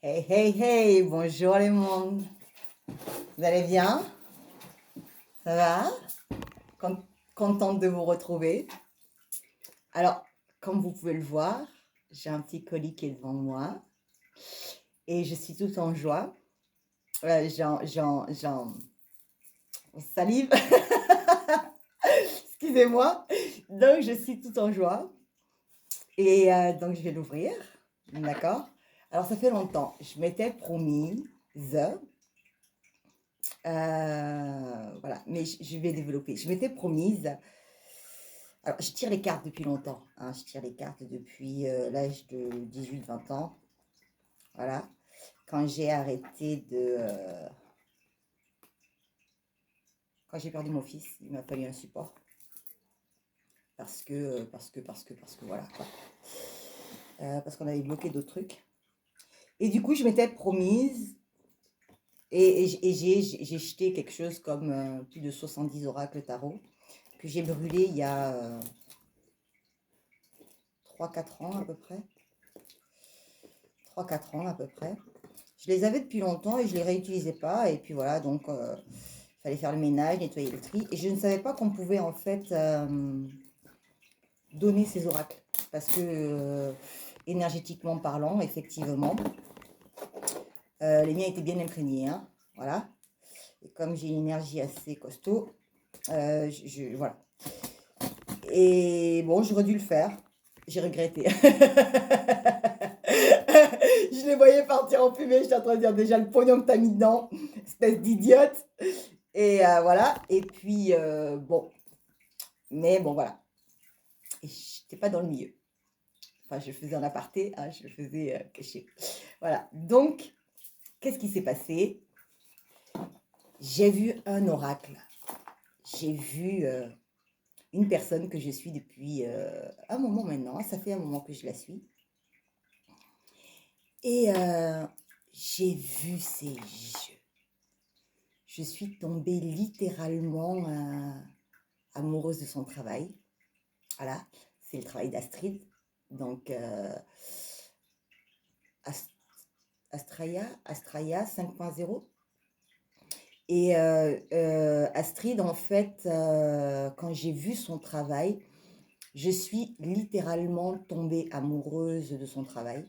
Hey, hey, hey, bonjour les mondes. Vous allez bien? Ça va? Contente de vous retrouver. Alors, comme vous pouvez le voir, j'ai un petit colis qui est devant moi et je suis toute en joie. J'en salive, excusez-moi. Donc, je suis toute en joie et donc je vais l'ouvrir. D'accord? Alors, ça fait longtemps. Je m'étais promise. Voilà, mais je vais développer. Je m'étais promise. Alors, je tire les cartes depuis longtemps, hein. Je tire les cartes depuis l'âge de 18-20 ans. Voilà. Quand j'ai arrêté de. Quand j'ai perdu mon fils, il m'a fallu un support. Parce que voilà, quoi. Parce qu'on avait bloqué d'autres trucs. Et du coup, je m'étais promise. Et j'ai jeté quelque chose comme plus de 70 oracles tarot que j'ai brûlé il y a 3-4 ans à peu près. 3-4 ans à peu près. Je les avais depuis longtemps et je les réutilisais pas. Et puis voilà, donc il fallait faire le ménage, nettoyer le tri. Et je ne savais pas qu'on pouvait en fait donner ces oracles. Parce que énergétiquement parlant, effectivement, les miens étaient bien imprégnés. Hein, voilà. Et comme j'ai une énergie assez costaud, voilà. Et bon, j'aurais dû le faire. J'ai regretté. Je les voyais partir en fumée. J'étais en train de dire déjà le pognon que t'as mis dedans, espèce d'idiote. Et voilà. Et puis, bon. Mais bon, voilà. Et j'étais pas dans le milieu. Enfin, je faisais en aparté, hein, je le faisais caché. Voilà. Donc, qu'est-ce qui s'est passé? J'ai vu un oracle. J'ai vu une personne que je suis depuis un moment maintenant. Ça fait un moment que je la suis. Et j'ai vu ses yeux. Je suis tombée littéralement amoureuse de son travail. Voilà, c'est le travail d'Astrid. Donc, Astraya 5.0. Et Astrid, en fait, quand j'ai vu son travail, je suis littéralement tombée amoureuse de son travail.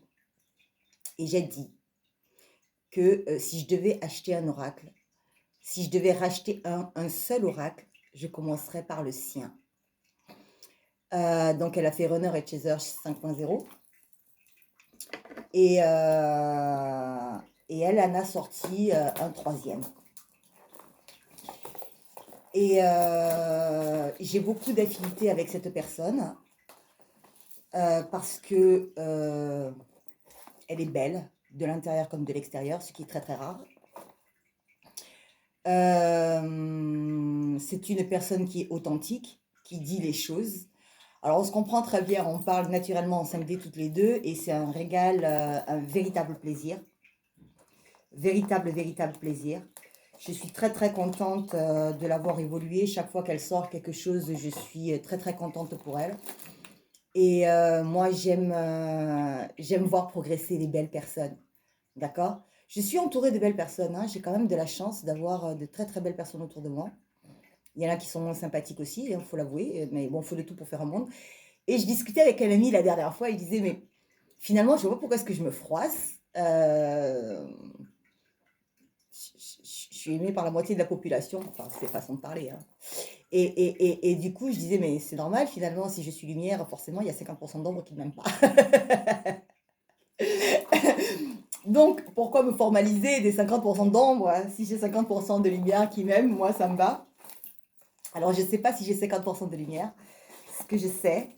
Et j'ai dit que si je devais acheter un oracle, si je devais racheter un seul oracle, je commencerais par le sien. Donc, elle a fait Runner et Chaser 5.0. Et elle en a sorti un troisième. Et j'ai beaucoup d'affinités avec cette personne parce que elle est belle, de l'intérieur comme de l'extérieur, ce qui est très très rare. C'est une personne qui est authentique, qui dit les choses. Alors on se comprend très bien, on parle naturellement en 5D toutes les deux et c'est un régal, un véritable plaisir. Véritable plaisir. Je suis très très contente de l'avoir évolué. Chaque fois qu'elle sort quelque chose, je suis très très contente pour elle. Et moi, j'aime voir progresser les belles personnes. D'accord? Je suis entourée de belles personnes. Hein. J'ai quand même de la chance d'avoir de très très belles personnes autour de moi. Il y en a qui sont moins sympathiques aussi, il faut l'avouer. Mais bon, il faut de tout pour faire un monde. Et je discutais avec un ami la dernière fois. Il disait, mais finalement, je ne vois pas pourquoi est-ce que je me froisse. Je suis aimée par la moitié de la population. Enfin, c'est façon de parler. Hein. Et du coup, je disais, mais c'est normal, finalement, si je suis lumière, forcément, il y a 50% d'ombre qui ne m'aiment pas. Donc, pourquoi me formaliser des 50% d'ombre hein, si j'ai 50% de lumière qui m'aiment, moi, ça me va. Alors, je ne sais pas si j'ai 50% de lumière. Ce que je sais,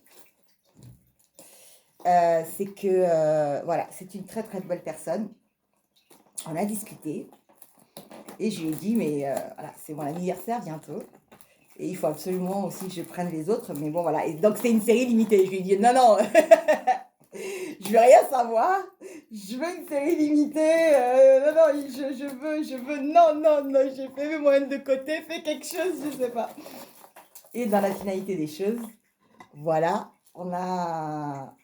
c'est que, voilà, c'est une très, très belle personne. On a discuté. Et je lui ai dit, mais voilà, c'est mon anniversaire bientôt. Et il faut absolument aussi que je prenne les autres. Mais bon, voilà. Et donc, c'est une série limitée. Je lui ai dit, non, non, je veux rien savoir. Je veux une série limitée. Non, non, je veux, non, non, non. J'ai fait mes moyens de côté, fais quelque chose, je sais pas. Et dans la finalité des choses, voilà, on a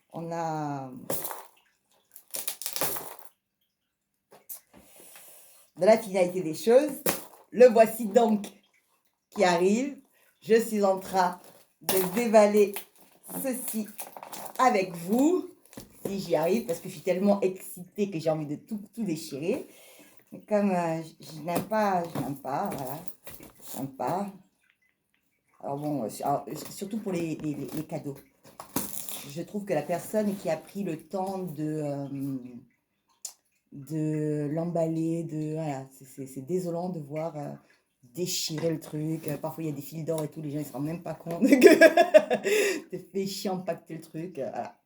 dans la finalité des choses, le voici donc qui arrive. Je suis en train de déballer ceci avec vous, si j'y arrive, parce que je suis tellement excitée que j'ai envie de tout déchirer. Mais comme je n'aime pas, voilà, je n'aime pas. Alors bon, surtout pour les cadeaux. Je trouve que la personne qui a pris le temps de l'emballer, voilà, c'est désolant de voir déchirer le truc. Parfois, il y a des fils d'or et tout, les gens ne se rendent même pas compte que te fait chier empaqueter le truc. Voilà.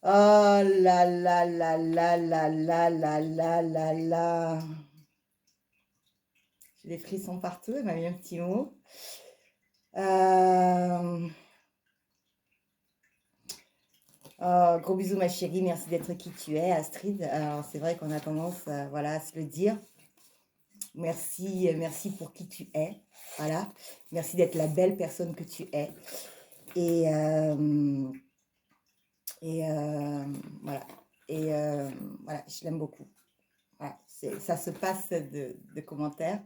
Oh là là là là là là là là là là. J'ai des frissons partout, elle m'a mis un petit mot. Oh, gros bisous ma chérie, merci d'être qui tu es, Astrid. Alors c'est vrai qu'on a tendance voilà, à se le dire. Merci, merci pour qui tu es. Voilà. Merci d'être la belle personne que tu es. Et voilà. Et voilà, je l'aime beaucoup. Voilà. Ça se passe de commentaires.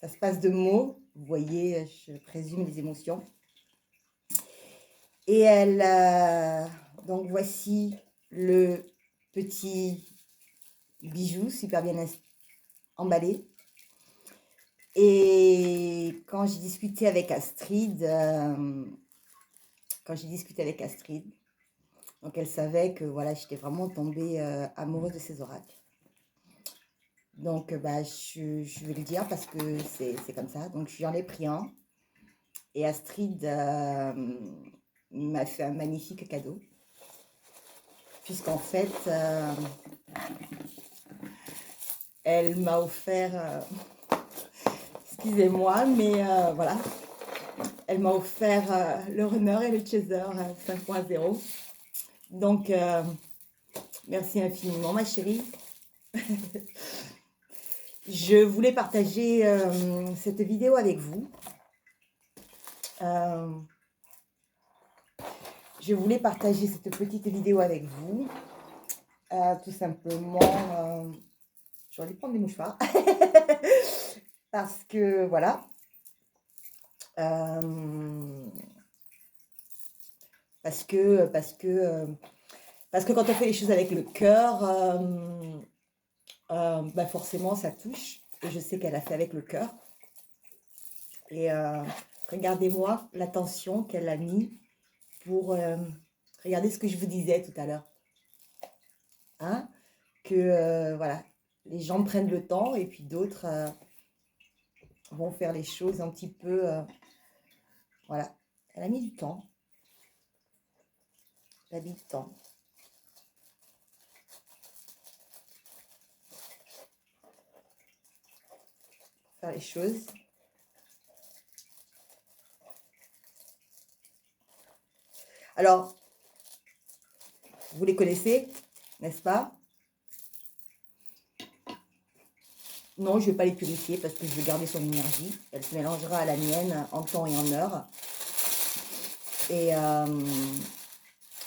Ça se passe de mots. Vous voyez, je présume les émotions. Et elle... donc voici le petit bijou super bien emballé. Et quand j'ai discuté avec Astrid, donc elle savait que voilà, j'étais vraiment tombée amoureuse de ces oracles. Donc bah, je vais le dire parce que c'est comme ça. Donc j'en ai pris un. Et Astrid m'a fait un magnifique cadeau. Puisqu'en fait, elle m'a offert... excusez-moi, mais voilà. Elle m'a offert le runner et le chaser 5.0. Donc, merci infiniment, ma chérie. Je voulais partager cette vidéo avec vous. Je voulais partager cette petite vidéo avec vous. Tout simplement, j'aurais dû prendre des mouchoirs. Parce que, voilà. Parce que quand on fait les choses avec le cœur, bah forcément ça touche. Et je sais qu'elle a fait avec le cœur. Et regardez-moi l'attention qu'elle a mis pour regarder ce que je vous disais tout à l'heure. Hein? Que voilà, les gens prennent le temps et puis d'autres vont faire les choses un petit peu... voilà, elle a mis du temps. Elle a mis du temps. Faire les choses. Alors, vous les connaissez, n'est-ce pas? Non, je ne vais pas les purifier parce que je vais garder son énergie. Elle se mélangera à la mienne en temps et en heure. Et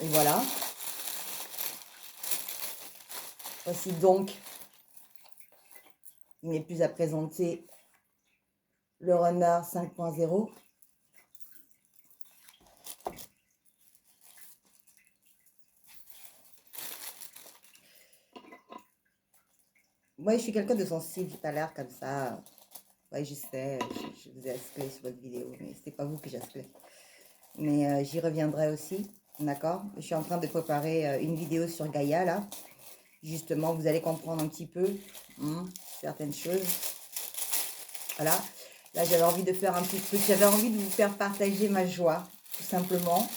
voilà. Voici donc, il n'est plus à présenter, le runner 5.0. Moi, je suis quelqu'un de sensible, j'ai pas l'air comme ça. Ouais, je sais, je vous ai aspect sur votre vidéo, mais c'est pas vous que j'aspect. Mais j'y reviendrai aussi, d'accord? Je suis en train de préparer une vidéo sur Gaïa, là. Justement, vous allez comprendre un petit peu certaines choses. Voilà. Là, j'avais envie de faire un petit peu, j'avais envie de vous faire partager ma joie, tout simplement.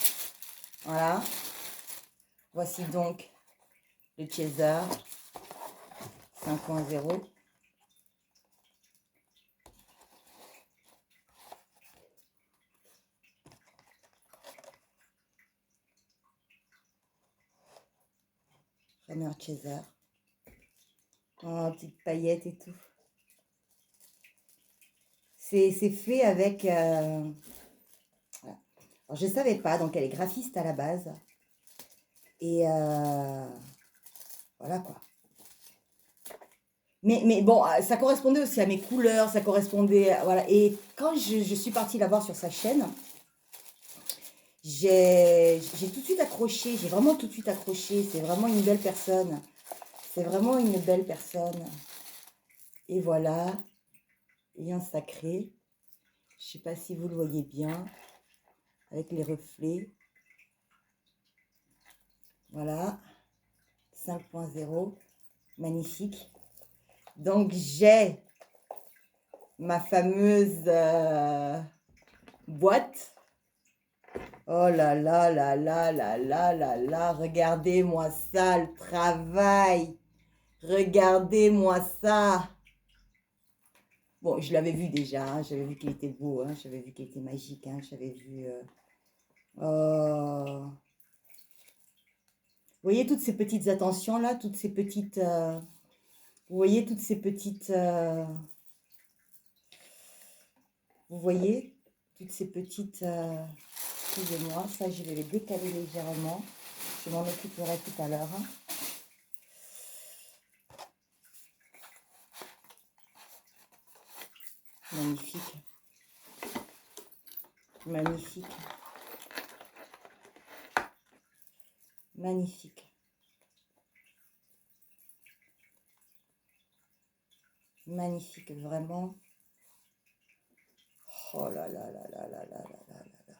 Voilà. Voici donc le Chaser 5.0. Runner Chaser. Oh, petite paillette et tout. C'est fait avec... voilà. Alors, je ne savais pas, donc elle est graphiste à la base. Et voilà quoi. Mais bon, ça correspondait aussi à mes couleurs, ça correspondait, voilà. Et quand je suis partie la voir sur sa chaîne, j'ai tout de suite accroché, j'ai vraiment tout de suite accroché. C'est vraiment une belle personne. C'est vraiment une belle personne. Et voilà, lien sacré. Je sais pas si vous le voyez bien, avec les reflets. Voilà, 5.0, magnifique. Donc j'ai ma fameuse boîte. Oh là là là là là là là là, regardez-moi ça, le travail. Regardez-moi ça. Bon, je l'avais vu déjà, hein, j'avais vu qu'il était beau, hein, j'avais vu qu'il était magique, hein, j'avais vu... oh. Vous voyez toutes ces petites attentions là, toutes ces petites... vous voyez toutes ces petites... vous voyez toutes ces petites... excusez-moi, ça je vais les décaler légèrement. Je m'en occuperai tout à l'heure. Hein. Magnifique. Magnifique. Magnifique. Magnifique, vraiment. Oh là là là là là là là là là.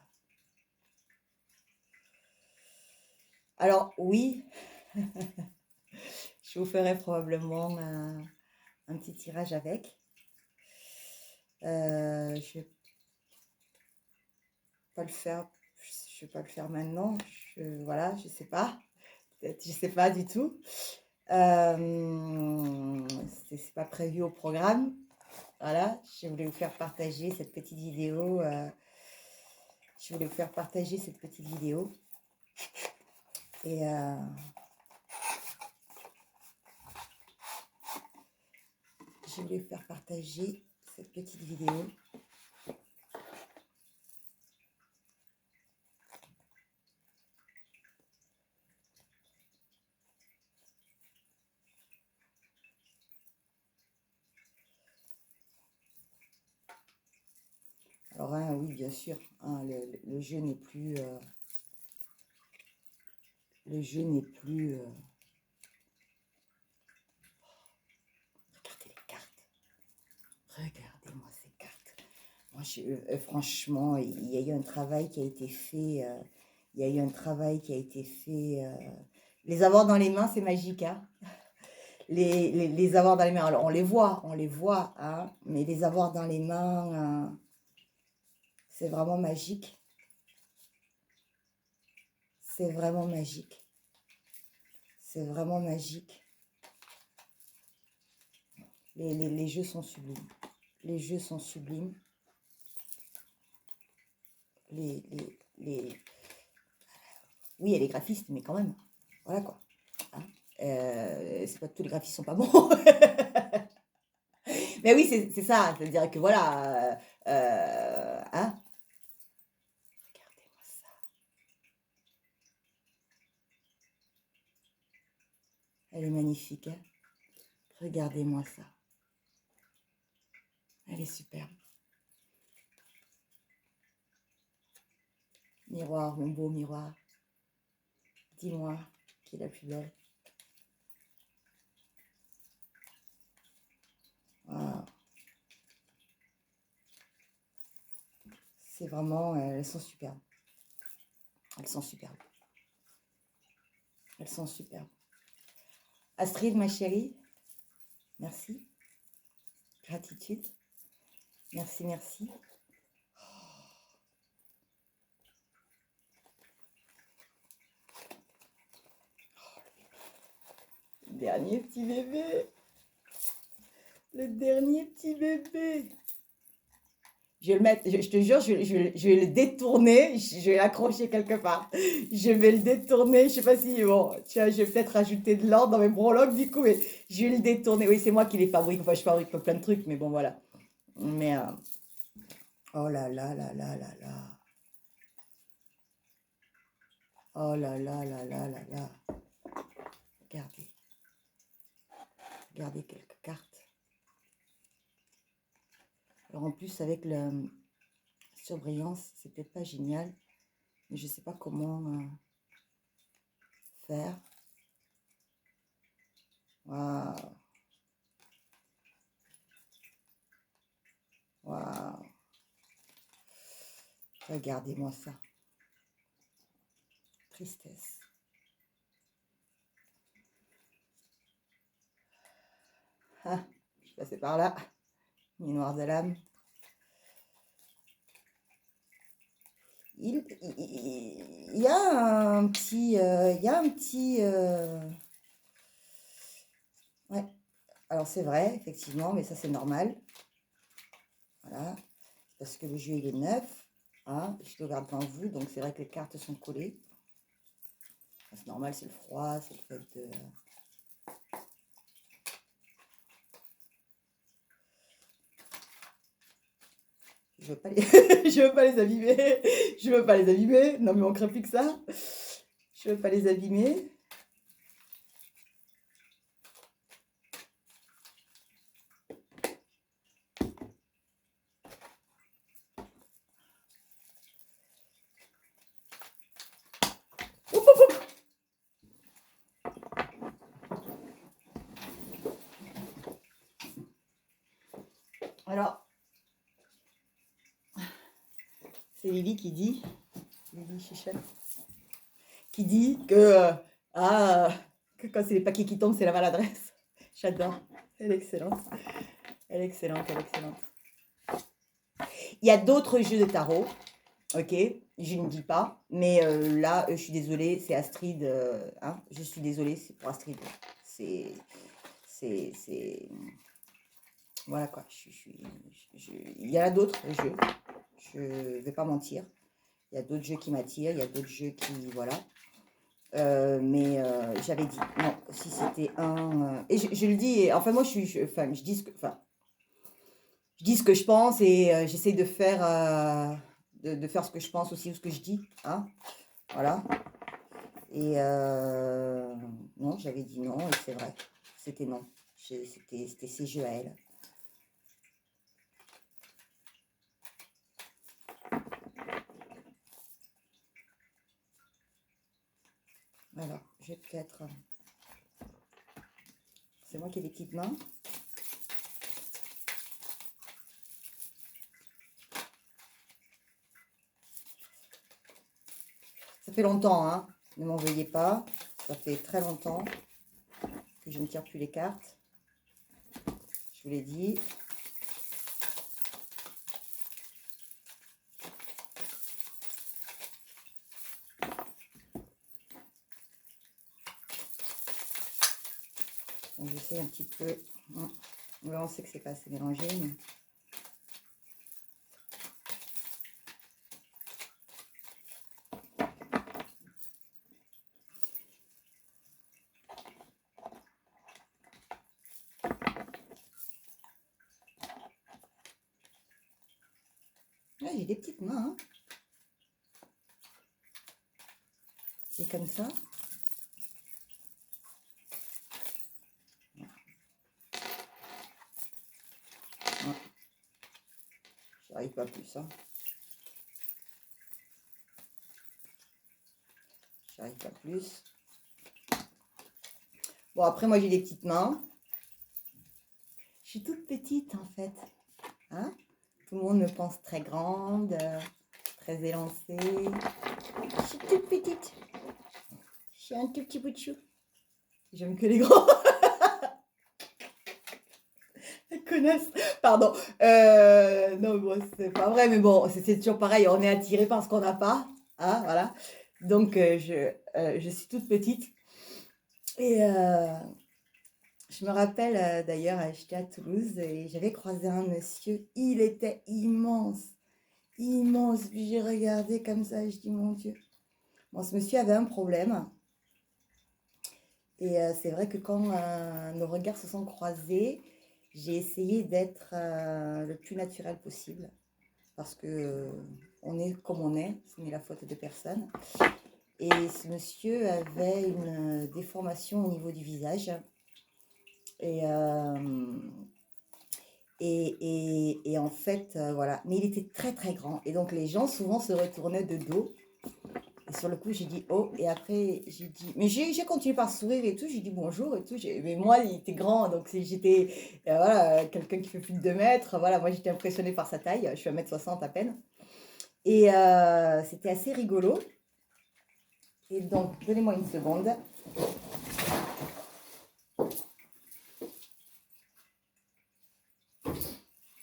Alors, oui, je vous ferai probablement un petit tirage avec. Je vais pas le faire, je vais pas le faire maintenant. Voilà, je sais pas. Peut-être, je sais pas du tout. C'est pas prévu au programme. Voilà, je voulais vous faire partager cette petite vidéo. Je voulais vous faire partager cette petite vidéo. Et je voulais vous faire partager cette petite vidéo. Alors, hein, oui, bien sûr, hein, le jeu n'est plus... le jeu n'est plus... regardez les cartes. Regardez-moi ces cartes. Moi, franchement, il y a eu un travail qui a été fait. Il y a eu un travail qui a été fait. Les avoir dans les mains, c'est magique. Hein, les avoir dans les mains. Alors, on les voit. Hein, mais les avoir dans les mains, c'est vraiment magique. C'est vraiment magique. C'est vraiment magique. Les jeux sont sublimes. Les jeux sont sublimes. Oui, il y a les graphistes, mais quand même. Voilà quoi. Hein, c'est pas que tous les graphistes sont pas bons. Mais oui, c'est ça. C'est-à-dire que voilà. Hein, regardez-moi ça. Elle est magnifique. Hein, regardez-moi ça. Elle est superbe. Miroir, mon beau miroir. Dis-moi qui est la plus belle. Wow. C'est vraiment... elles sont superbes. Elles sont superbes. Elles sont superbes. Astrid, ma chérie, merci. Gratitude. Merci, merci. Dernier petit bébé. Le dernier petit bébé. Je vais le mettre, je te jure, je vais le détourner, je vais l'accrocher quelque part. Je vais le détourner, je sais pas si, bon, tiens, je vais peut-être rajouter de l'ordre dans mes breloques du coup, mais je vais le détourner. Oui, c'est moi qui les fabrique, enfin, je fabrique plein de trucs, mais bon, voilà. Mais, oh là là là là là là. Oh là là là là là là. Regardez. Regardez quelques cartes. Alors en plus, avec la surbrillance, c'est peut-être pas génial, mais je ne sais pas comment faire. Waouh! Waouh! Regardez-moi ça. Tristesse. Ah, je suis passée par là. Miroir de l'âme. Il y a un petit... Ouais. Alors c'est vrai, effectivement, mais ça c'est normal. Voilà. Parce que le jeu il est neuf. Hein, je le regarde devant vous, donc c'est vrai que les cartes sont collées. C'est normal, c'est le froid, c'est le fait de... Je veux pas les... je veux pas les abîmer. Je veux pas les abîmer. Non, mais on crée plus que ça. Je veux pas les abîmer. Oup, oup, oup. Alors, c'est Lily qui dit, Lily Chichel, qui dit que quand c'est les paquets qui tombent, c'est la maladresse. J'adore. Elle est excellente. Elle est excellente, elle est excellente. Il y a d'autres jeux de tarot, ok, je ne dis pas, mais là, je suis désolée, c'est Astrid, hein, je suis désolée, c'est pour Astrid. C'est... Voilà quoi, il y en a d'autres jeux, je ne vais pas mentir. Il y a d'autres jeux qui m'attirent, il y a d'autres jeux qui... Voilà. Mais j'avais dit, non, si c'était un... et je le dis, et, enfin moi je dis ce que je pense et j'essaie de faire, de faire ce que je pense aussi ou ce que je dis. Hein, voilà. Et non, j'avais dit non et c'est vrai. C'était non. C'était ses jeux à elle. Alors, je vais peut-être... C'est moi qui ai des petites mains. Ça fait longtemps, hein. Ne m'en veuillez pas. Ça fait très longtemps que je ne tire plus les cartes. Je vous l'ai dit. Donc j'essaie un petit peu. Là, on sait que c'est pas assez mélangé, mais... Ouais, j'ai des petites mains. Hein. C'est comme ça. J'arrive pas plus. Hein. J'arrive pas plus. Bon, après, moi, j'ai des petites mains. Je suis toute petite, en fait. Hein? Tout le monde me pense très grande, très élancée. Je suis toute petite. Je suis un tout petit bout de chou. J'aime que les grands. La connasse. Pardon. Non, bon, c'est pas vrai, mais bon, c'est toujours pareil. On est attiré par ce qu'on n'a pas. Hein, voilà. Donc, je suis toute petite. Et je me rappelle d'ailleurs, j'étais à Toulouse et j'avais croisé un monsieur. Il était immense. Immense. Puis j'ai regardé comme ça et je dis, mon Dieu. Bon, ce monsieur avait un problème. Et c'est vrai que quand nos regards se sont croisés, j'ai essayé d'être le plus naturel possible. Parce que on est comme on est, ce n'est la faute de personne. Et ce monsieur avait une déformation au niveau du visage. Et, et en fait, voilà. Mais il était très, très grand. Et donc, les gens, souvent, se retournaient de dos. Et sur le coup, j'ai dit oh. Et après, j'ai dit. Mais j'ai continué par sourire et tout. J'ai dit bonjour et tout. Mais moi, il était grand. Donc, j'étais. Voilà, quelqu'un qui fait plus de 2 mètres. Voilà, moi, j'étais impressionnée par sa taille. Je suis 1,60 m à peine. Et c'était assez rigolo. Et donc, donnez-moi une seconde.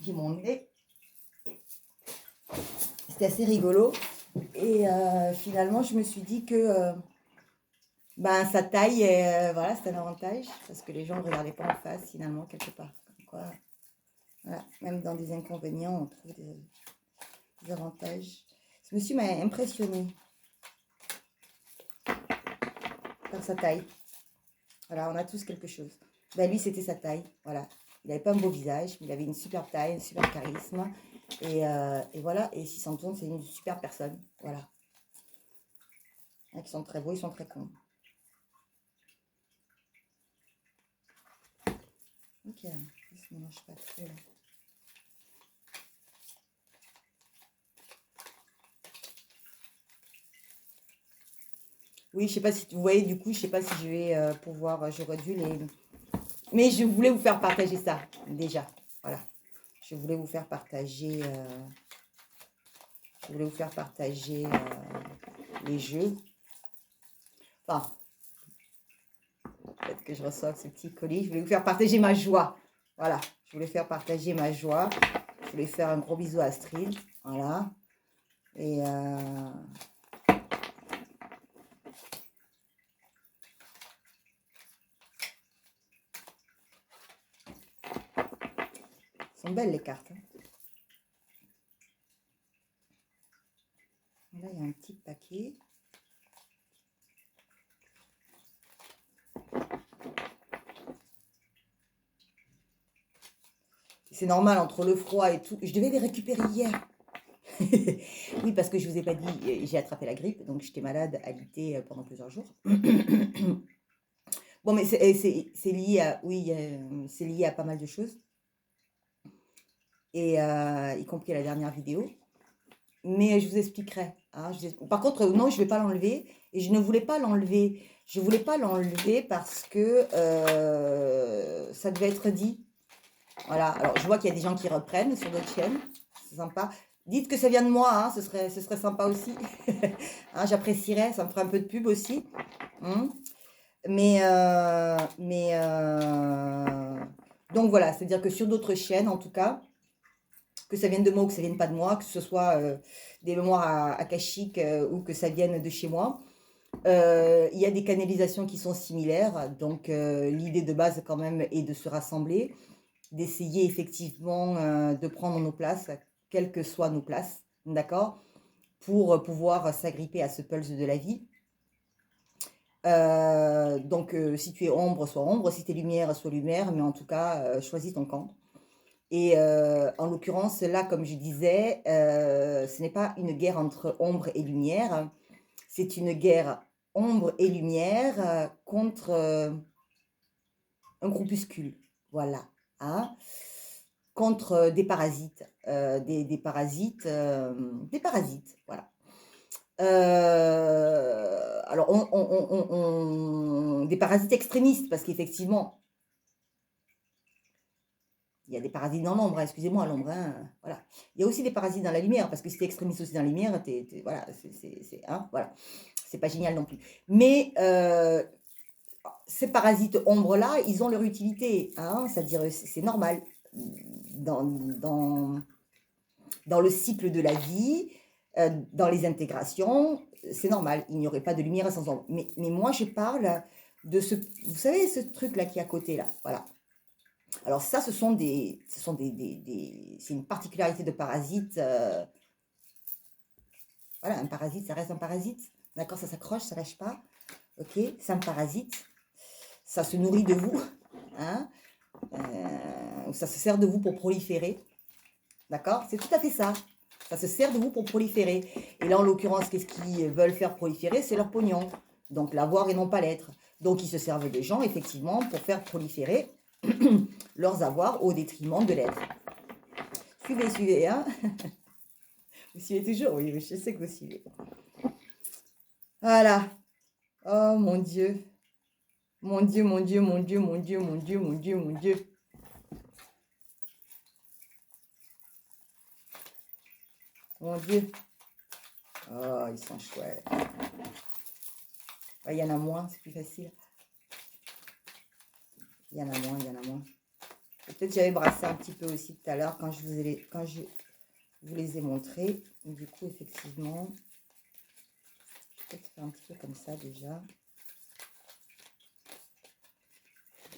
J'ai mon nez. C'était assez rigolo. Et finalement, je me suis dit que ben, sa taille, voilà, c'est un avantage. Parce que les gens ne le regardaient pas en face, finalement, quelque part. Comme quoi, voilà, même dans des inconvénients, on trouve des avantages. Ce monsieur m'a impressionné par sa taille. Voilà, on a tous quelque chose. Ben, lui, c'était sa taille. Voilà. Il n'avait pas un beau visage, mais il avait une super taille, un super charisme. Et voilà. Et s'il s'en tourne, c'est une super personne. Voilà. Il y en a qui sont très beaux, ils sont très cons. Ok, ça ne mélange pas trop là. Oui, je sais pas si vous voyez, du coup, je sais pas si je vais pouvoir, j'aurais dû les... Mais je voulais vous faire partager ça, déjà. Voilà. Je voulais vous faire partager, les jeux. Enfin, peut-être que je reçois ce petit colis. Je voulais vous faire partager ma joie. Voilà. Je voulais faire partager ma joie. Je voulais faire un gros bisou à Astrid. Voilà. Et sont belles les cartes. Hein. Là, il y a un petit paquet. C'est normal, entre le froid et tout. Je devais les récupérer hier. Oui, parce que je vous ai pas dit, j'ai attrapé la grippe, donc j'étais malade, alitée pendant plusieurs jours. Bon, mais c'est lié à, oui, c'est lié à pas mal de choses, et y compris à la dernière vidéo. Mais je vous expliquerai. Hein, par contre, non, je ne vais pas l'enlever. Et je ne voulais pas l'enlever. Je ne voulais pas l'enlever parce que ça devait être dit. Voilà. Alors, je vois qu'il y a des gens qui reprennent sur d'autres chaînes. C'est sympa. Dites que ça vient de moi. Hein, ce serait sympa aussi. Hein, j'apprécierais. Ça me ferait un peu de pub aussi. Mais donc voilà. C'est-à-dire que sur d'autres chaînes, en tout cas, que ça vienne de moi ou que ça vienne pas de moi, que ce soit des mémoires akashiques ou que ça vienne de chez moi. Il y a des canalisations qui sont similaires, donc l'idée de base quand même est de se rassembler, d'essayer effectivement de prendre nos places, quelles que soient nos places, d'accord, pour pouvoir s'agripper à ce pulse de la vie. Donc si tu es ombre, sois ombre, si tu es lumière, sois lumière, mais en tout cas, choisis ton camp. Et en l'occurrence, là, comme je disais, ce n'est pas une guerre entre ombre et lumière, c'est une guerre ombre et lumière contre un groupuscule, voilà, hein, contre des parasites, des parasites, voilà. Alors, des parasites extrémistes, parce qu'effectivement, il y a des parasites dans l'ombre, hein, excusez-moi, l'ombre, hein, voilà. Il y a aussi des parasites dans la lumière, parce que si tu es extrémiste aussi dans la lumière, voilà, hein, voilà. C'est pas génial non plus. Mais ces parasites ombres-là, ils ont leur utilité, hein, c'est-à-dire c'est normal. Dans le cycle de la vie, dans les intégrations, c'est normal. Il n'y aurait pas de lumière sans ombre. Mais moi, je parle de ce... Vous savez, ce truc-là qui est à côté, là, voilà. Alors ça, c'est une particularité de parasite. Voilà, un parasite, ça reste un parasite. D'accord, ça s'accroche, ça lâche pas. Ok, c'est un parasite. Ça se nourrit de vous. Hein, ça se sert de vous pour proliférer. D'accord, c'est tout à fait ça. Ça se sert de vous pour proliférer. Et là, en l'occurrence, qu'est-ce qu'ils veulent faire proliférer? C'est leur pognon. Donc l'avoir et non pas l'être. Donc ils se servent des gens, effectivement, pour faire proliférer leurs avoirs au détriment de l'être. Suivez, suivez, hein. Vous suivez toujours? Oui, je sais que vous suivez. Voilà. Oh mon Dieu. Mon Dieu, mon Dieu, mon Dieu, mon Dieu, mon Dieu, mon Dieu, mon Dieu. Mon Dieu. Oh, ils sont chouettes. Il y en a moins, c'est plus facile. Il y en a moins, il y en a moins. Peut-être j'avais brassé un petit peu aussi tout à l'heure quand je vous les ai montrés. Du coup, effectivement, je vais peut-être faire un petit peu comme ça déjà.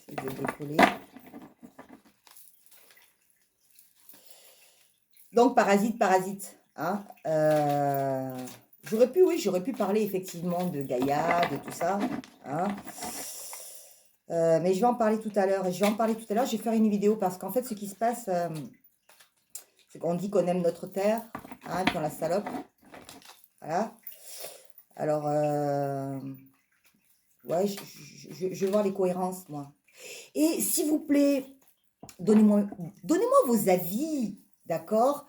Essayer de décoller. Donc, parasite, parasite. Hein, j'aurais pu, oui, j'aurais pu parler effectivement de Gaïa, de tout ça. Hein. Mais je vais en parler tout à l'heure. Je vais faire une vidéo parce qu'en fait, ce qui se passe, c'est qu'on dit qu'on aime notre terre, hein, puis on la salope. Voilà. Alors, ouais, je vais voir les cohérences, moi. Et s'il vous plaît, donnez-moi vos avis, d'accord?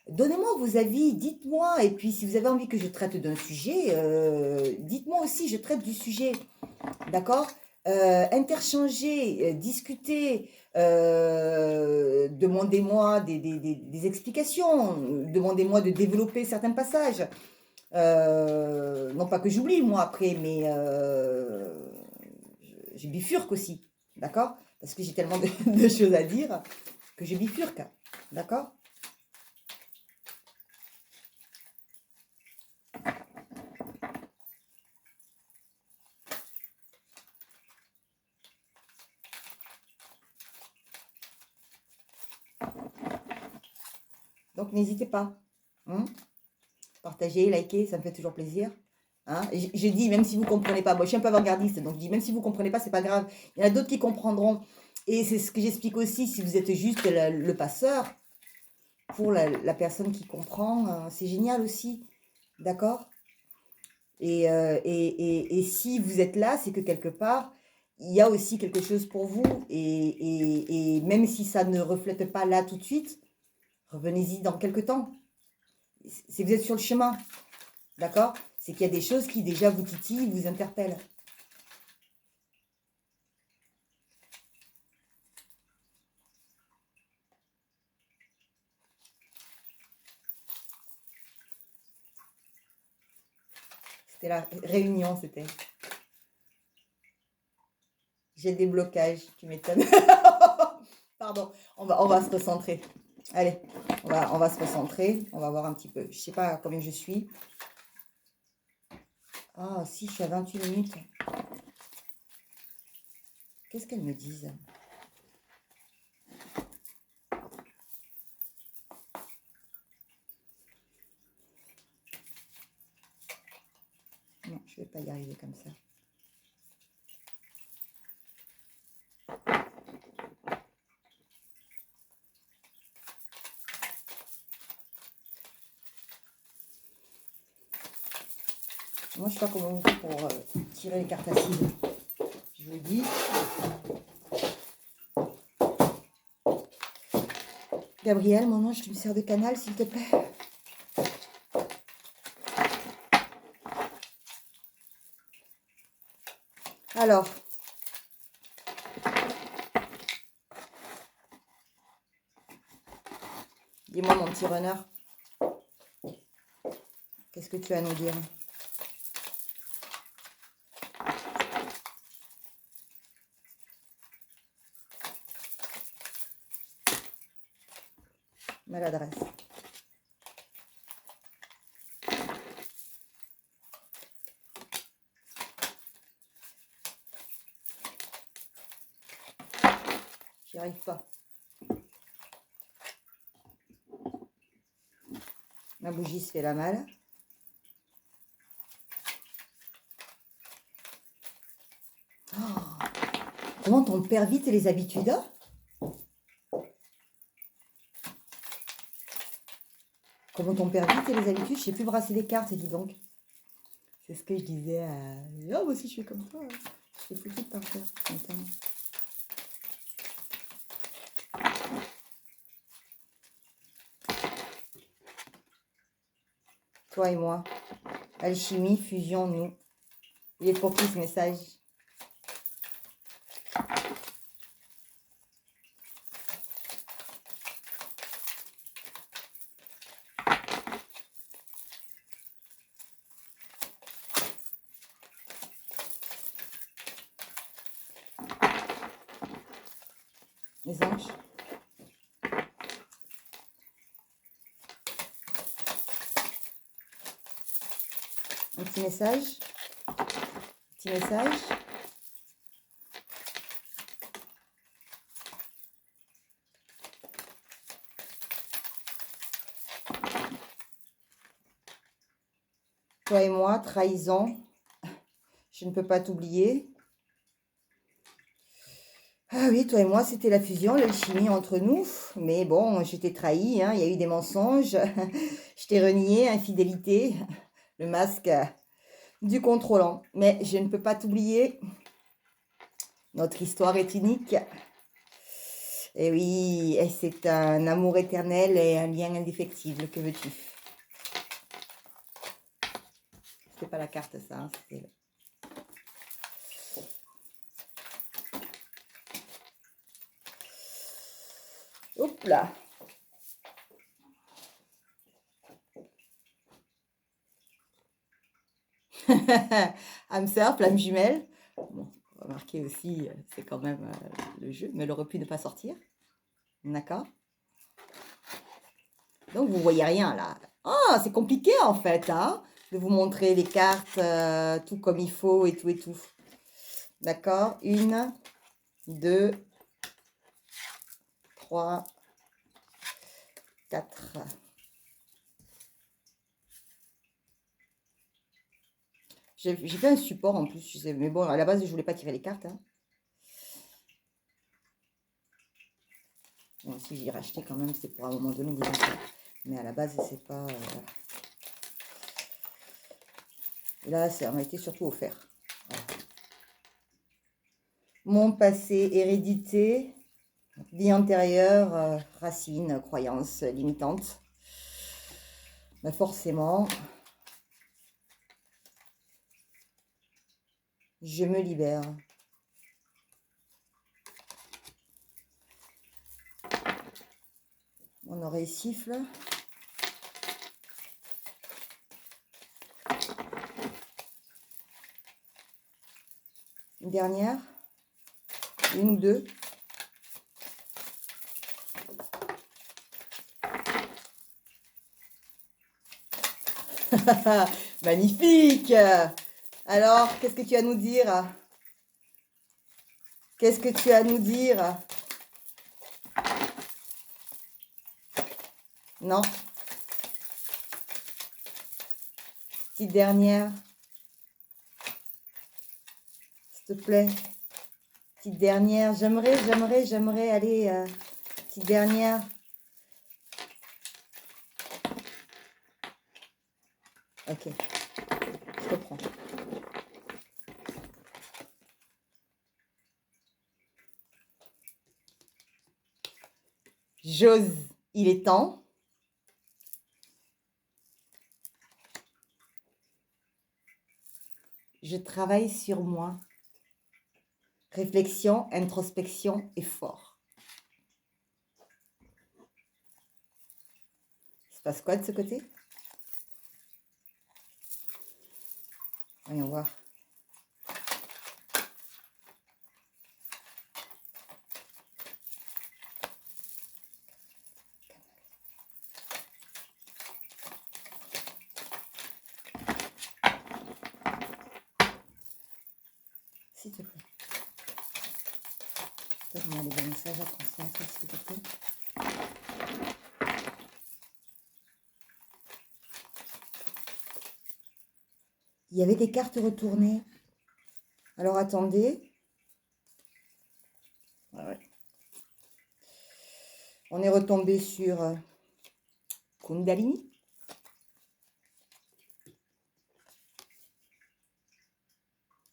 Donnez-moi vos avis, dites-moi. Et puis, si vous avez envie que je traite d'un sujet, dites-moi aussi, je traite du sujet, d'accord? Interchanger, discuter, demandez-moi des explications, demandez-moi de développer certains passages. Non pas que j'oublie, moi, après, mais je bifurque aussi, d'accord? Parce que j'ai tellement de choses à dire que je bifurque, d'accord? Donc, n'hésitez pas. Hein, partagez, likez, ça me fait toujours plaisir. Hein, je dis, même si vous ne comprenez pas, moi je suis un peu avant-gardiste, donc je dis, même si vous ne comprenez pas, c'est pas grave. Il y en a d'autres qui comprendront. Et c'est ce que j'explique aussi, si vous êtes juste le passeur, pour la personne qui comprend, c'est génial aussi. D'accord? Et si vous êtes là, c'est que quelque part, il y a aussi quelque chose pour vous. Et même si ça ne reflète pas là tout de suite, revenez-y dans quelques temps. C'est que vous êtes sur le chemin. D'accord? C'est qu'il y a des choses qui déjà vous titillent, vous interpellent. C'était la réunion, c'était. J'ai des blocages, tu m'étonnes. Pardon, on va se recentrer. Allez, on va se recentrer. On va voir un petit peu. Je ne sais pas combien je suis. Ah, si, je suis à 28 minutes. Qu'est-ce qu'elles me disent? Non, je ne vais pas y arriver comme ça. Moi, je ne sais pas comment on fait pour tirer les cartes acides. Je vous le dis. Gabriel, mon ange, tu me sers de canal, s'il te plaît. Alors. Dis-moi, mon petit runner. Qu'est-ce que tu as à nous dire? Maladresse. J'y arrive pas. Ma bougie se fait la malle. Oh, comment on perd vite les habitudes, hein? Comment on perd vite les habitudes? Je sais plus brasser les cartes, dis donc. C'est ce que je disais à... Ah, moi aussi je suis comme toi. Hein. Je fais plus vite par terre, maintenant. Toi et moi. Alchimie, fusion, nous. Il est pour qui ce message? Les anges. Un petit message. Petit message. Toi et moi, trahison. Je ne peux pas t'oublier. Ah oui, toi et moi, c'était la fusion, l'alchimie entre nous. Mais bon, je t'ai trahi, hein, il y a eu des mensonges. Je t'ai renié, infidélité, le masque du contrôlant. Mais je ne peux pas t'oublier. Notre histoire est unique. Et oui, et c'est un amour éternel et un lien indéfectible. Que veux-tu? C'était pas la carte, ça. Hein, c'était... Hop là. Âme sœur, flamme jumelle. Bon, remarquez aussi, c'est quand même le jeu, mais elle aurait pu ne pas sortir. D'accord? Donc, vous voyez rien là. Ah, c'est compliqué en fait, hein, de vous montrer les cartes tout comme il faut et tout et tout. D'accord? 1, 2, 3, 4. J'ai fait un support en plus, je sais, mais bon, à la base, je voulais pas tirer les cartes. Hein. Bon, si j'ai racheté quand même, c'est pour un moment donné, mais à la base, c'est pas... Là, ça m'a été surtout offert. Voilà. Mon passé, hérédité, vie antérieure, racines, croyances limitantes. Ben forcément, je me libère. Mon oreille siffle. Une dernière. 1 ou 2. Magnifique! Alors, qu'est-ce que tu as à nous dire? Qu'est-ce que tu as à nous dire? Non. Petite dernière. S'il te plaît. Petite dernière. J'aimerais aller. Petite dernière. Ok. Je reprends. J'ose. Il est temps. Je travaille sur moi. Réflexion, introspection, effort. Il se passe quoi de ce côté? Voyons voir. S'il te plaît. Donne-moi les bons messages à transmettre, s'il te plaît. Il y avait des cartes retournées. Alors attendez. Ah ouais. On est retombé sur Kundalini.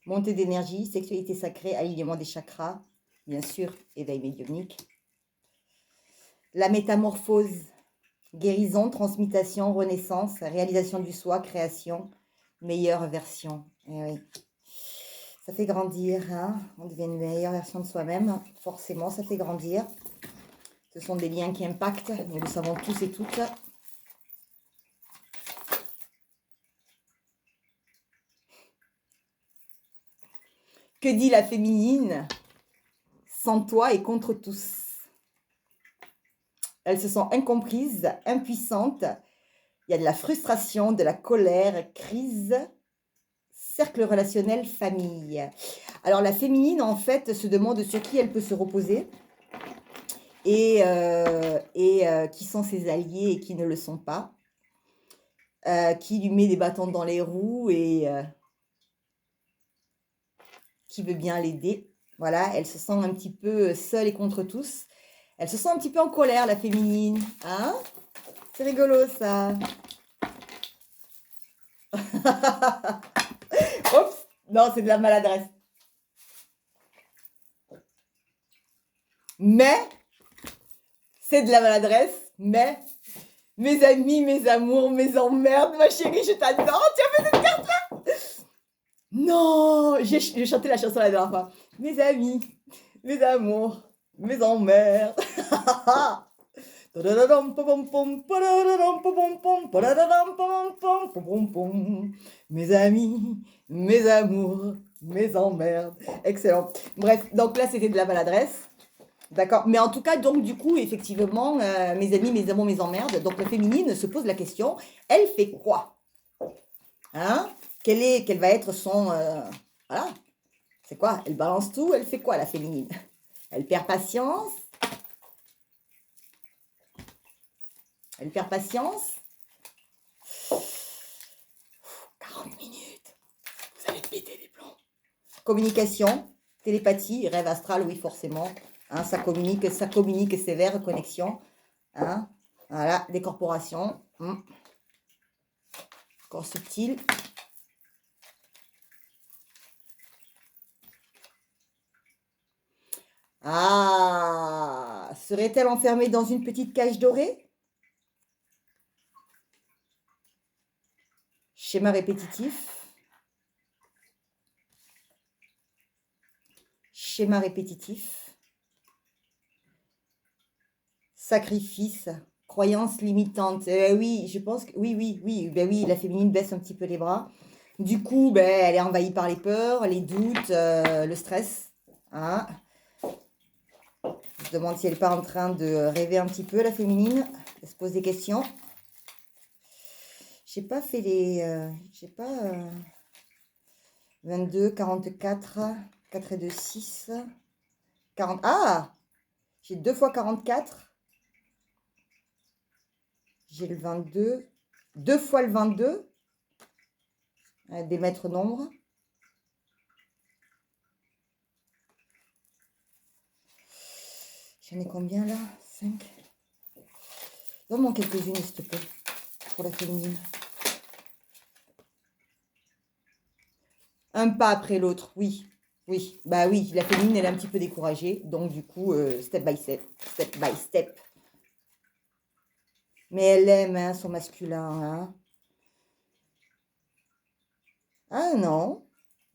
Montée d'énergie, sexualité sacrée, alignement des chakras, bien sûr, éveil médiumnique. La métamorphose, Guérison, transmutation, renaissance, réalisation du soi, création, meilleure version. Eh oui. Ça fait grandir, hein. On devient une meilleure version de soi-même. Forcément, ça fait grandir. Ce sont des liens qui impactent, nous le savons tous et toutes. Que dit la féminine? Sans toi et contre tous. Elles se sentent incomprises, impuissantes. Il y a de la frustration, de la colère, crise, cercle relationnel, famille. Alors la féminine, en fait, se demande sur qui elle peut se reposer et qui sont ses alliés et qui ne le sont pas. Qui lui met des bâtons dans les roues et qui veut bien l'aider. Voilà, elle se sent un petit peu seule et contre tous. Elle se sent un petit peu en colère, la féminine. Hein? C'est rigolo, ça. Oups! Non, c'est de la maladresse. Mais, c'est de la maladresse, mais, mes amis, mes amours, mes emmerdes, ma chérie, je t'adore, tu as fait cette carte-là? Non, j'ai chanté la chanson la dernière fois. Mes amis, mes amours, mes emmerdes. Mes amis, mes amours, mes emmerdes. Excellent. Bref, donc là, c'était de la maladresse. D'accord. Mais en tout cas, donc, du coup, effectivement, mes amis, mes amours, mes emmerdes. Donc, la féminine se pose la question, elle fait quoi? Hein? Quelle va être son... voilà. C'est quoi? Elle balance tout, elle fait quoi, la féminine? Elle perd patience. Elle perd patience. 40 minutes. Vous allez péter les plombs. Communication, télépathie, rêve astral, oui, forcément. Hein, ça communique sévère, connexion. Hein, voilà, décorporation. Corps subtil. Ah, serait-elle enfermée dans une petite cage dorée? Schéma répétitif. Schéma répétitif. Sacrifice. Croyance limitante. Oui, je pense que oui. Ben oui, la féminine baisse un petit peu les bras. Du coup, ben, elle est envahie par les peurs, les doutes, le stress. Hein. Je me demande si elle n'est pas en train de rêver un petit peu, la féminine. Elle se pose des questions. J'ai pas fait les... j'ai pas... 22, 44, 4 et 2, 6. 40... Ah! J'ai 2 fois 44. J'ai le 22. 2 fois le 22. Des maîtres nombres. J'en ai combien là? 5. Donne-moi quelques-unes, s'il te plaît, pour la féminine. Un pas après l'autre, oui. Oui, bah oui, la féminine, elle est un petit peu découragée. Donc, du coup, step by step, step by step. Mais elle aime hein, son masculin. Hein. Ah non,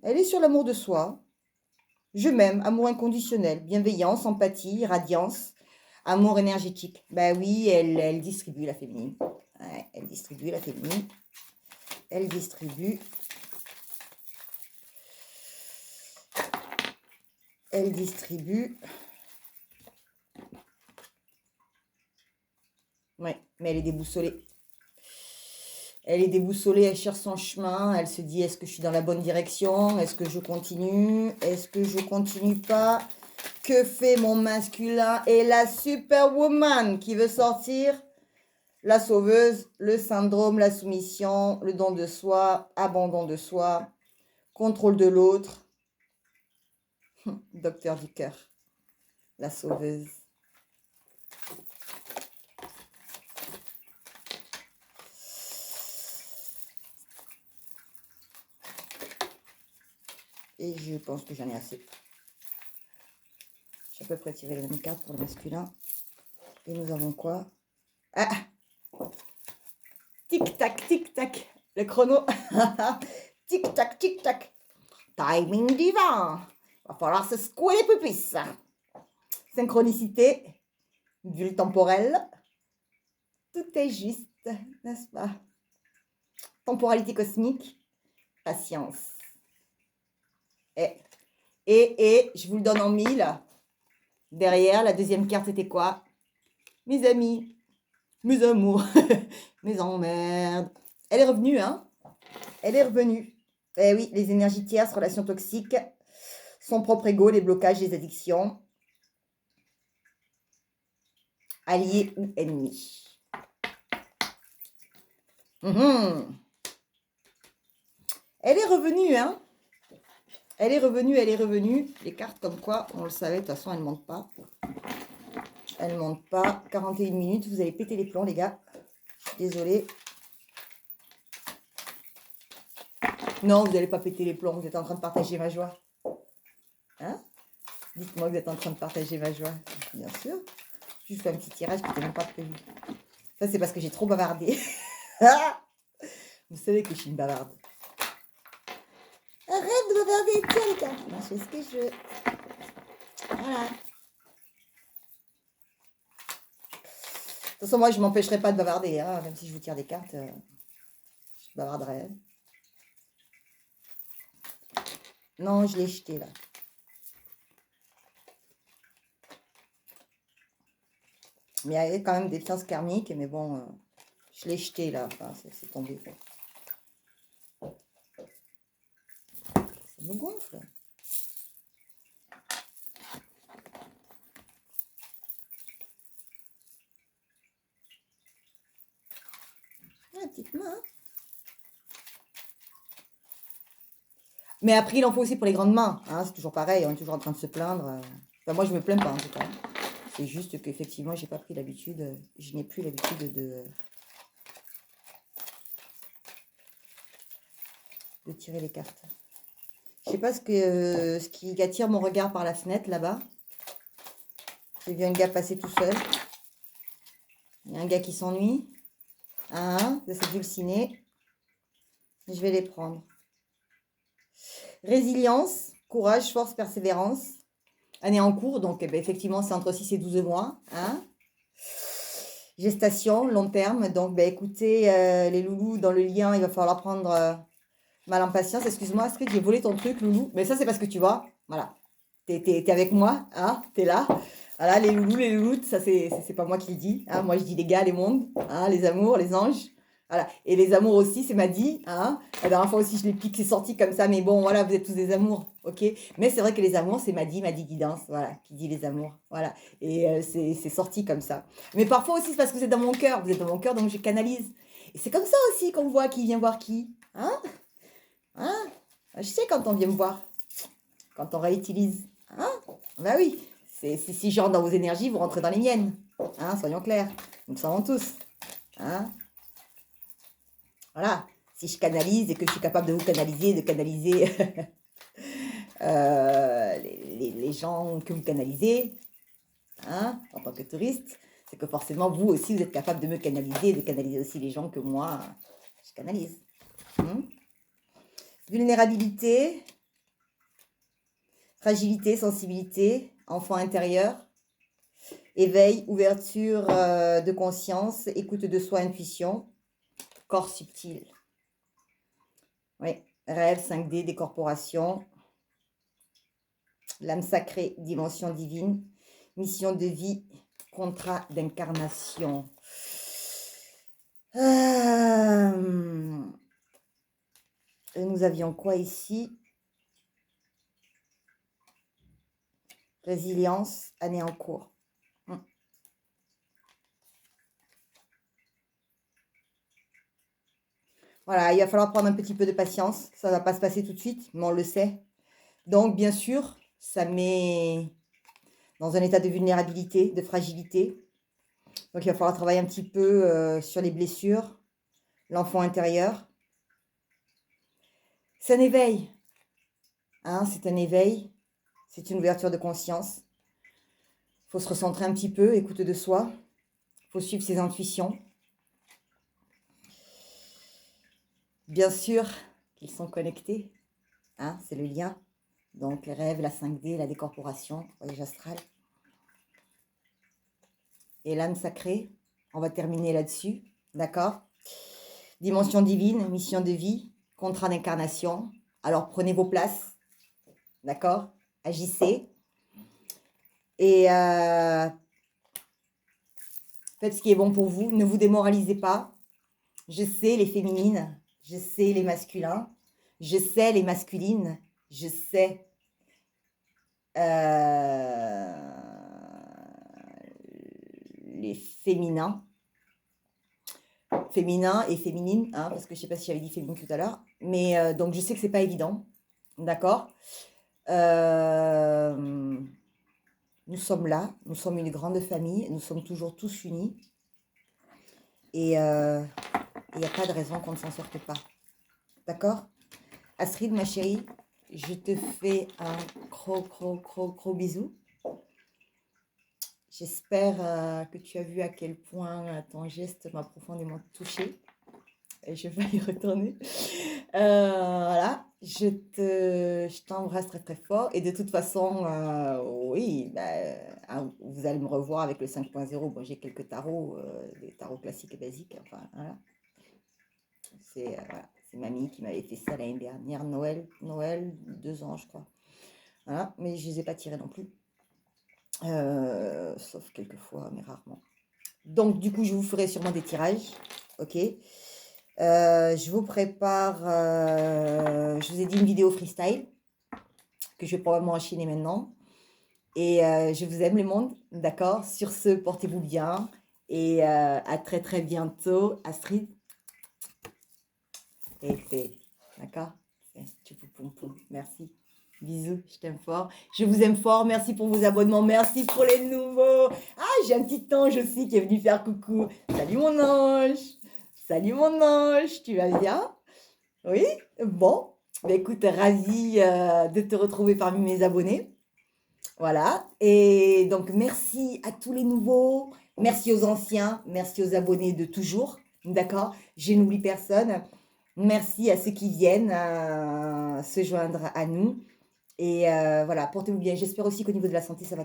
elle est sur l'amour de soi. Je m'aime, amour inconditionnel, bienveillance, empathie, radiance, amour énergétique. Bah oui, elle distribue la féminine. Ouais, elle distribue la féminine. Elle distribue. Elle distribue. Ouais, mais elle est déboussolée. Elle est déboussolée, elle cherche son chemin. Elle se dit, est-ce que je suis dans la bonne direction? Est-ce que je continue? Est-ce que je continue pas? Que fait mon masculin? Et la superwoman qui veut sortir? La sauveuse, le syndrome, la soumission, le don de soi, abandon de soi, contrôle de l'autre. Docteur du cœur, la sauveuse. Et je pense que j'en ai assez. J'ai à peu près tiré les mêmes cartes pour le masculin. Et nous avons quoi? Ah! Tic-tac, tic-tac. Le chrono. Tic-tac, tic-tac. Timing divin. Va falloir se secouer les pupilles. Synchronicité. Bulle temporelle. Tout est juste, n'est-ce pas? Temporalité cosmique. Patience. Et je vous le donne en mille. Derrière, la deuxième carte, c'était quoi? Mes amis, mes amours, mes emmerdes. Elle est revenue, hein? Elle est revenue. Eh oui, les énergies tierces, relations toxiques, son propre ego, les blocages, les addictions. Alliés ou ennemis. Elle est revenue, hein? Elle est revenue, elle est revenue. Les cartes comme quoi, on le savait, de toute façon, elles ne mentent pas. Elles ne mentent pas. 41 minutes, vous allez péter les plombs, les gars. Désolée. Non, vous n'allez pas péter les plombs, vous êtes en train de partager ma joie. Hein? Dites-moi que vous êtes en train de partager ma joie. Bien sûr. Je fais un petit tirage qui n'était même pas prévu. Ça, c'est parce que j'ai trop bavardé. Vous savez que je suis une bavarde. Arrête de bavarder, tiens les cartes. Moi, je fais ce que je veux. Voilà. De toute façon, moi, je ne m'empêcherai pas de bavarder. Hein. Même si je vous tire des cartes, je bavarderai. Non, je l'ai jeté, là. Mais il y avait quand même des fiances karmiques. Mais bon, je l'ai jeté, là. Enfin, c'est tombé, quoi. Ça me gonfle. Ah, dites-moi, hein. Mais après, il en faut aussi pour les grandes mains. Hein, c'est toujours pareil, on est toujours en train de se plaindre. Enfin, moi, je me plains pas, en tout cas. C'est juste qu'effectivement, j'ai pas pris l'habitude. Je n'ai plus l'habitude de tirer les cartes. Je sais pas ce qui attire mon regard par la fenêtre, là-bas. J'ai vu un gars passer tout seul. Il y a un gars qui s'ennuie. De cette dulcinée. Je vais les prendre. Résilience, courage, force, persévérance. Année en cours, donc effectivement, c'est entre 6 et 12 mois. Hein. Gestation, long terme. Donc, écoutez, les loulous, dans le lien, il va falloir prendre mal en patience. Excuse-moi, Astrid, j'ai volé ton truc, loulou. Mais ça, c'est parce que tu vois, voilà. T'es avec moi, hein, t'es là. Voilà, les loulous, les louloutes, ça, c'est pas moi qui le dis. Hein. Moi, je dis les gars, les mondes, hein, les amours, les anges. Voilà. Et les amours aussi, c'est Maddy. Hein. La dernière fois aussi, je l'ai piqué, c'est sorti comme ça. Mais bon, voilà, vous êtes tous des amours. Ok. Mais c'est vrai que les amours, c'est Maddy Guidance. Voilà, qui dit les amours. Voilà. Et c'est sorti comme ça. Mais parfois aussi, c'est parce que vous êtes dans mon cœur. Vous êtes dans mon cœur, donc je canalise. Et c'est comme ça aussi qu'on voit qui vient voir qui. Hein. Hein. Je sais quand on vient me voir. Quand on réutilise. Hein. Bah oui. Si je rentre dans vos énergies, vous rentrez dans les miennes. Hein, soyons clairs. Nous le savons tous. Hein. Voilà, si je canalise et que je suis capable de vous canaliser, de canaliser les gens que vous canalisez, hein, en tant que touriste, c'est que forcément, vous aussi, vous êtes capable de me canaliser, de canaliser aussi les gens que moi, je canalise. Vulnérabilité, fragilité, sensibilité, enfant intérieur, éveil, ouverture de conscience, écoute de soi, intuition, corps subtil. Oui, rêve, 5D, décorporation, l'âme sacrée, dimension divine, mission de vie, contrat d'incarnation. Nous avions quoi ici? Résilience, année en cours. Voilà, il va falloir prendre un petit peu de patience. Ça ne va pas se passer tout de suite, mais on le sait. Donc, bien sûr, ça met dans un état de vulnérabilité, de fragilité. Donc, il va falloir travailler un petit peu sur les blessures, l'enfant intérieur. C'est un éveil. Hein, c'est un éveil. C'est une ouverture de conscience. Il faut se recentrer un petit peu, écouter de soi. Il faut suivre ses intuitions. Bien sûr qu'ils sont connectés, hein, c'est le lien. Donc les rêves, la 5D, la décorporation, voyage astral. Et l'âme sacrée, on va terminer là-dessus, d'accord? Dimension divine, mission de vie, contrat d'incarnation. Alors prenez vos places, d'accord? Agissez. Et faites ce qui est bon pour vous. Ne vous démoralisez pas. Je sais les féminines, je sais les masculins, je sais les masculines, je sais les féminins. Féminin et féminine, hein, parce que je sais pas si j'avais dit féminine tout à l'heure. Mais donc je sais que c'est pas évident, d'accord. Nous sommes là, nous sommes une grande famille, nous sommes toujours tous unis. Et il n'y a pas de raison qu'on ne s'en sorte pas. D'accord? Astrid, ma chérie, je te fais un gros bisou. J'espère que tu as vu à quel point ton geste m'a profondément touchée. Et je vais y retourner. Voilà, je t'embrasse très fort. Et de toute façon, oui, hein, vous allez me revoir avec le 5.0. Bon, j'ai quelques tarots, des tarots classiques et basiques. Enfin, voilà. Voilà, c'est mamie qui m'avait fait ça l'année dernière, Noël, 2 ans, je crois. Voilà, mais je ne les ai pas tirés non plus. Sauf quelques fois, mais rarement. Donc, du coup, je vous ferai sûrement des tirages. Ok. Je vous prépare, je vous ai dit une vidéo freestyle que je vais probablement enchaîner maintenant. Et je vous aime les mondes, d'accord? Sur ce, portez-vous bien et à très bientôt. Astrid, et d'accord? Merci. Bisous, je t'aime fort. Je vous aime fort. Merci pour vos abonnements. Merci pour les nouveaux. Ah, j'ai un petit ange aussi qui est venu faire coucou. Salut mon ange. Salut mon ange. Tu vas bien? Oui? Bon. Bah, écoute, ravie de te retrouver parmi mes abonnés. Voilà. Et donc, merci à tous les nouveaux. Merci aux anciens. Merci aux abonnés de toujours. D'accord? Je n'oublie personne. Merci à ceux qui viennent se joindre à nous. Et voilà, portez-vous bien. J'espère aussi qu'au niveau de la santé, ça va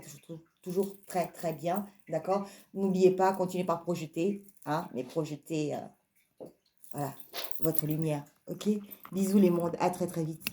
toujours très bien. D'accord? N'oubliez pas, continuez par projeter. Hein, mais projeter, voilà, votre lumière. Ok? Bisous les mondes. À très vite.